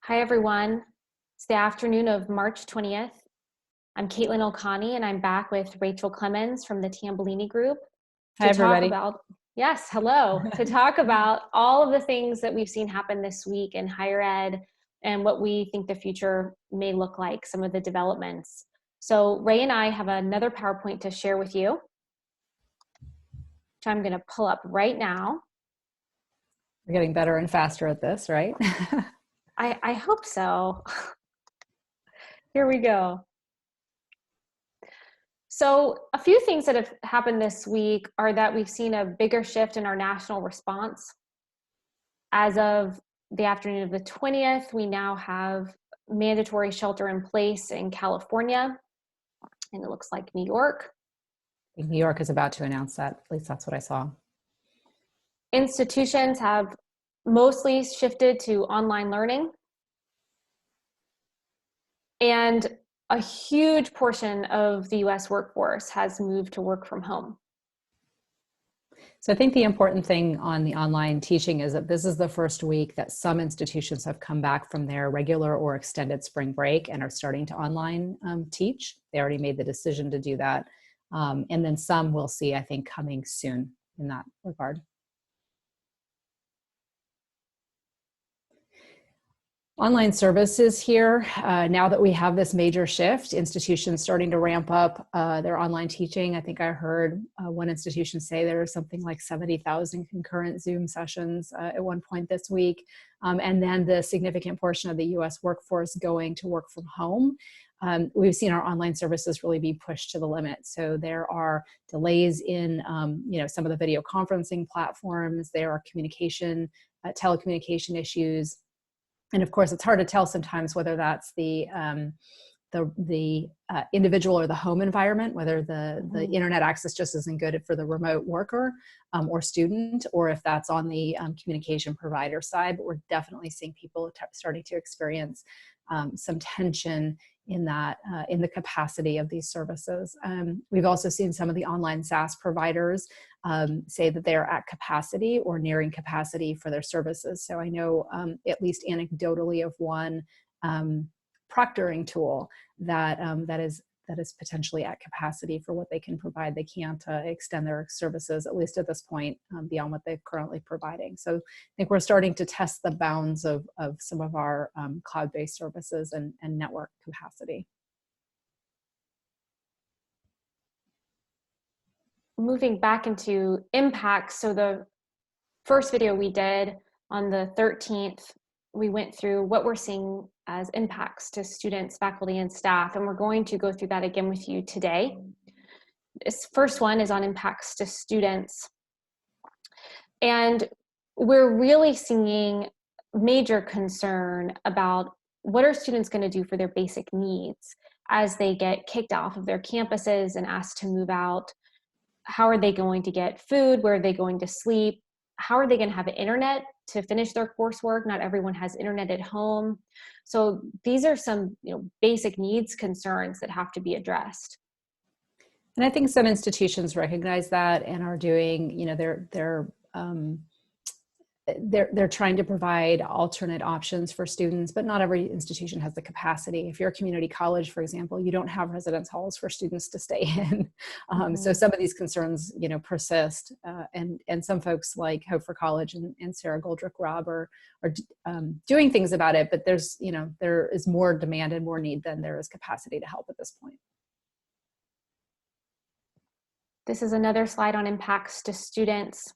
Hi, everyone. It's the afternoon of March 20th. I'm Katelyn Ilkani, and I'm back with Raechelle Clemmons from the Tambellini Group Hi, to talk everybody. about, yes, hello, to talk about all of the things that we've seen happen this week in higher ed and what we think the future may look like, some of the developments. So Rae and I have another PowerPoint to share with you, which I'm going to pull up right now. We're getting better and faster at this, right? I hope so. Here we go. So a few things that have happened this week are that we've seen a bigger shift in our national response. As of the afternoon of the 20th, we now have mandatory shelter in place in California, and it looks like New York. New York is about to announce that. At least that's what I saw. Institutions have mostly shifted to online learning. And a huge portion of the US workforce has moved to work from home. So I think the important thing on the online teaching is that this is the first week that some institutions have come back from their regular or extended spring break and are starting to online teach. They already made the decision to do that. And then some we'll see, I think, coming soon in that regard. Online services here, now that we have this major shift, institutions starting to ramp up their online teaching. I think I heard one institution say there are something like 70,000 concurrent Zoom sessions at one point this week. And then the significant portion of the US workforce going to work from home. We've seen our online services really be pushed to the limit. So there are delays in some of the video conferencing platforms. There are telecommunication issues. And of course, it's hard to tell sometimes whether that's the individual or the home environment, whether the internet access just isn't good for the remote worker or student, or if that's on the communication provider side. But we're definitely seeing people starting to experience some tension in that in the capacity of these services. We've also seen some of the online SaaS providers say that they are at capacity or nearing capacity for their services. So I know at least anecdotally of one proctoring tool that is potentially at capacity for what they can provide. They can't extend their services, at least at this point, beyond what they're currently providing. So I think we're starting to test the bounds of some of our cloud-based services and network capacity. Moving back into impacts, so the first video we did on the 13th, we went through what we're seeing as impacts to students, faculty, and staff, and we're going to go through that again with you today. This first one is on impacts to students. And we're really seeing major concern about what are students going to do for their basic needs as they get kicked off of their campuses and asked to move out. How are they going to get food? Where are they going to sleep? How are they going to have internet to finish their coursework? Not everyone has internet at home. So these are some basic needs concerns that have to be addressed. And I think some institutions recognize that and are doing, they're trying to provide alternate options for students, but not every institution has the capacity. If you're a community college, for example, you don't have residence halls for students to stay in. So some of these concerns, persist. And some folks like Hope for College and Sarah Goldrick Robb are doing things about it, but there is more demand and more need than there is capacity to help at this point. This is another slide on impacts to students.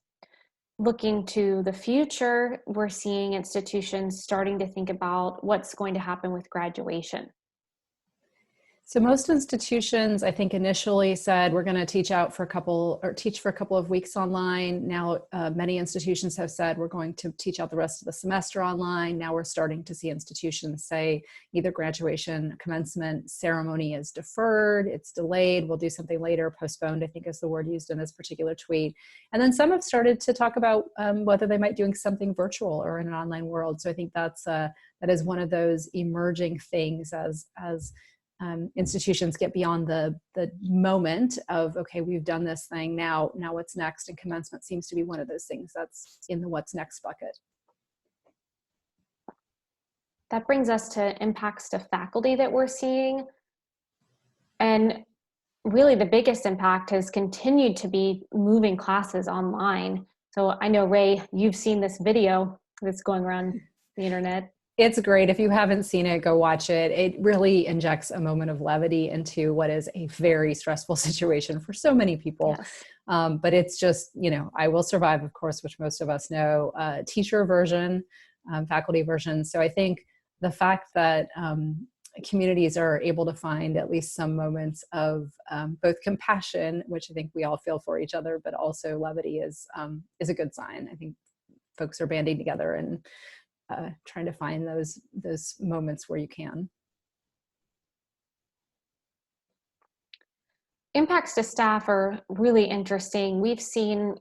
Looking to the future, we're seeing institutions starting to think about what's going to happen with graduation. So most institutions, I think, initially said we're going to teach for a couple of weeks online. Now, many institutions have said we're going to teach out the rest of the semester online. Now we're starting to see institutions say either graduation commencement ceremony is deferred, it's delayed, we'll do something later, postponed, I think is the word used in this particular tweet. And then some have started to talk about whether they might doing something virtual or in an online world. So I think that is one of those emerging things as institutions get beyond the moment of, okay, we've done this thing, now what's next? And commencement seems to be one of those things that's in the what's next bucket. that brings us to impacts to faculty that we're seeing. And really the biggest impact has continued to be moving classes online. So I know, Rae, you've seen this video that's going around the internet. It's great. If you haven't seen it, go watch it. It really injects a moment of levity into what is a very stressful situation for so many people. Yes. But it's just, I Will Survive, of course, which most of us know, teacher version, faculty version. So I think the fact that communities are able to find at least some moments of both compassion, which I think we all feel for each other, but also levity is a good sign. I think folks are banding together and trying to find those moments where you can. Impacts to staff are really interesting. We've seen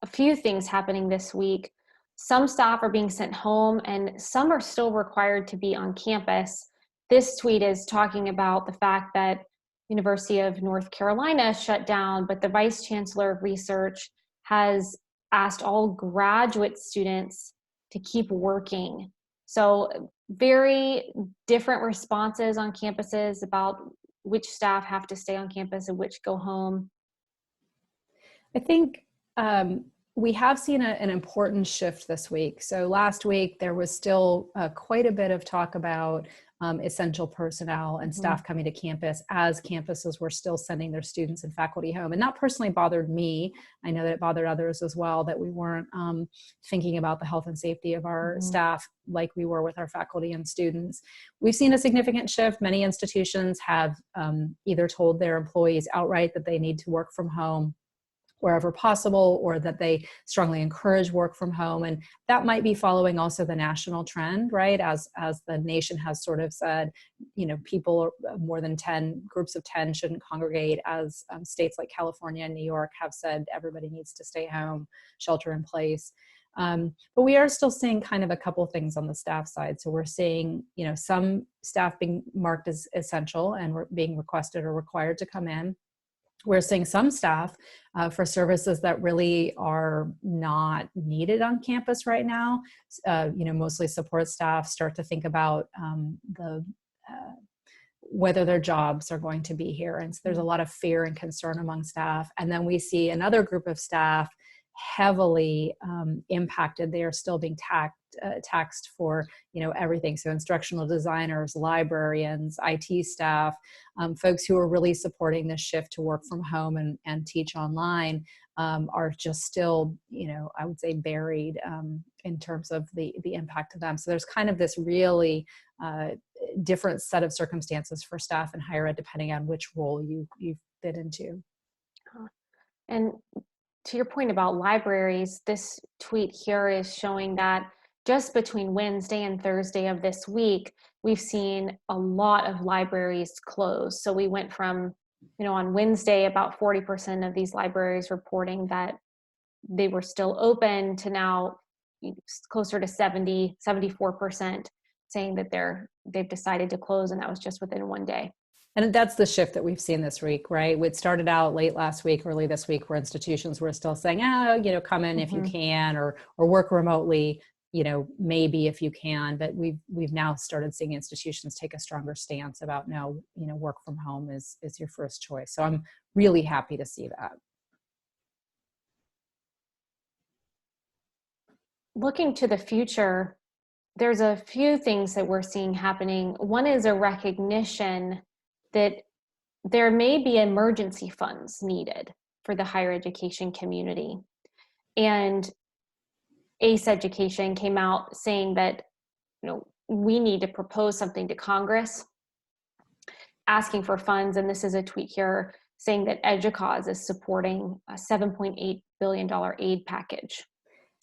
a few things happening this week. Some staff are being sent home and some are still required to be on campus. This tweet is talking about the fact that University of North Carolina shut down, but the Vice Chancellor of Research has asked all graduate students to keep working. So very different responses on campuses about which staff have to stay on campus and which go home. I think we have seen an important shift this week. So last week, there was still quite a bit of talk about essential personnel and staff coming to campus as campuses were still sending their students and faculty home. And that personally bothered me. I know that it bothered others as well, that we weren't thinking about the health and safety of our staff like we were with our faculty and students. We've seen a significant shift. Many institutions have either told their employees outright that they need to work from home wherever possible, or that they strongly encourage work from home. And that might be following also the national trend, right? As the nation has sort of said, people more than 10, groups of 10 shouldn't congregate, as states like California and New York have said everybody needs to stay home, shelter in place. But we are still seeing kind of a couple things on the staff side. So we're seeing, some staff being marked as essential and being requested or required to come in. We're seeing some staff for services that really are not needed on campus right now. Mostly support staff start to think about whether their jobs are going to be here. And so there's a lot of fear and concern among staff. And then we see another group of staff heavily impacted. They are still being taxed for everything. So instructional designers, librarians, IT staff, folks who are really supporting this shift to work from home and teach online are just still, I would say, buried in terms of the impact of them. So there's kind of this really different set of circumstances for staff in higher ed, depending on which role you fit into. And to your point about libraries, this tweet here is showing that just between Wednesday and Thursday of this week, we've seen a lot of libraries close. So we went from, on Wednesday, about 40% of these libraries reporting that they were still open, to now closer to 74% saying that they've decided to close, and that was just within one day. And that's the shift that we've seen this week, right? It started out late last week, early this week, where institutions were still saying, come in if you can, or work remotely, maybe if you can. But we've now started seeing institutions take a stronger stance about, no, work from home is your first choice. So I'm really happy to see that. Looking to the future, there's a few things that we're seeing happening. One is a recognition that there may be emergency funds needed for the higher education community. And ACE Education came out saying that, we need to propose something to Congress asking for funds. And this is a tweet here saying that EDUCAUSE is supporting a $7.8 billion aid package.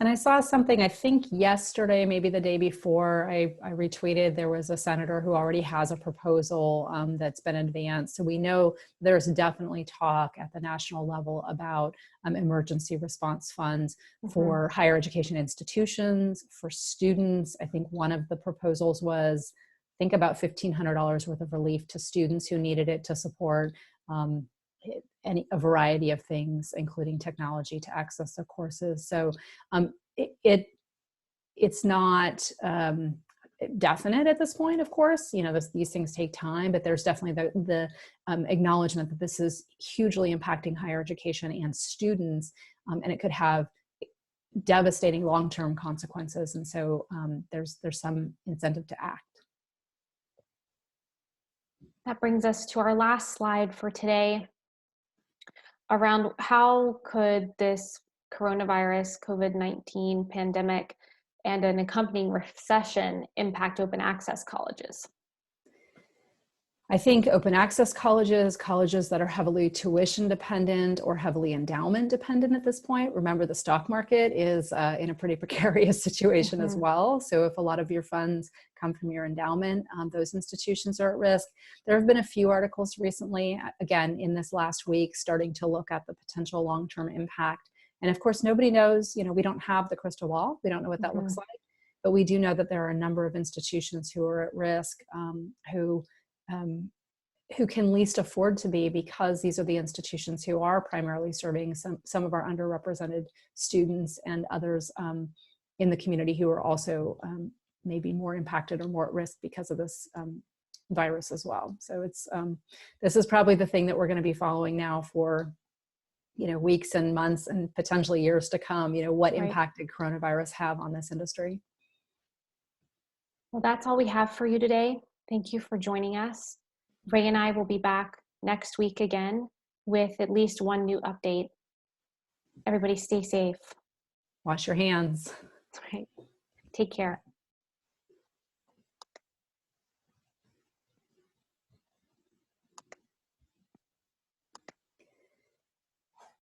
And I saw something, I think yesterday, maybe the day before, I retweeted, there was a senator who already has a proposal that's been advanced. So we know there's definitely talk at the national level about emergency response funds for higher education institutions, for students. I think one of the proposals was, about $1,500 worth of relief to students who needed it to support a variety of things, including technology, to access their courses. So it's not definite at this point, of course. These things take time, but there's definitely the acknowledgement that this is hugely impacting higher education and students, and it could have devastating long-term consequences. And so there's some incentive to act. That brings us to our last slide for today around how could this coronavirus COVID-19 pandemic and an accompanying recession impact open access colleges? I think open access colleges that are heavily tuition dependent or heavily endowment dependent at this point. Remember, the stock market is in a pretty precarious situation as well. So if a lot of your funds come from your endowment, those institutions are at risk. There have been a few articles recently, again, in this last week, starting to look at the potential long-term impact. And of course, nobody knows, we don't have the crystal ball. We don't know what that looks like, but we do know that there are a number of institutions who are at risk, who can least afford to be, because these are the institutions who are primarily serving some of our underrepresented students and others in the community who are also maybe more impacted or more at risk because of this virus as well. So this is probably the thing that we're going to be following now for weeks and months and potentially years to come. What impact did coronavirus have on this industry? Well, that's all we have for you today. Thank you for joining us. Rae and I will be back next week again with at least one new update. Everybody stay safe. Wash your hands. All right. Take care.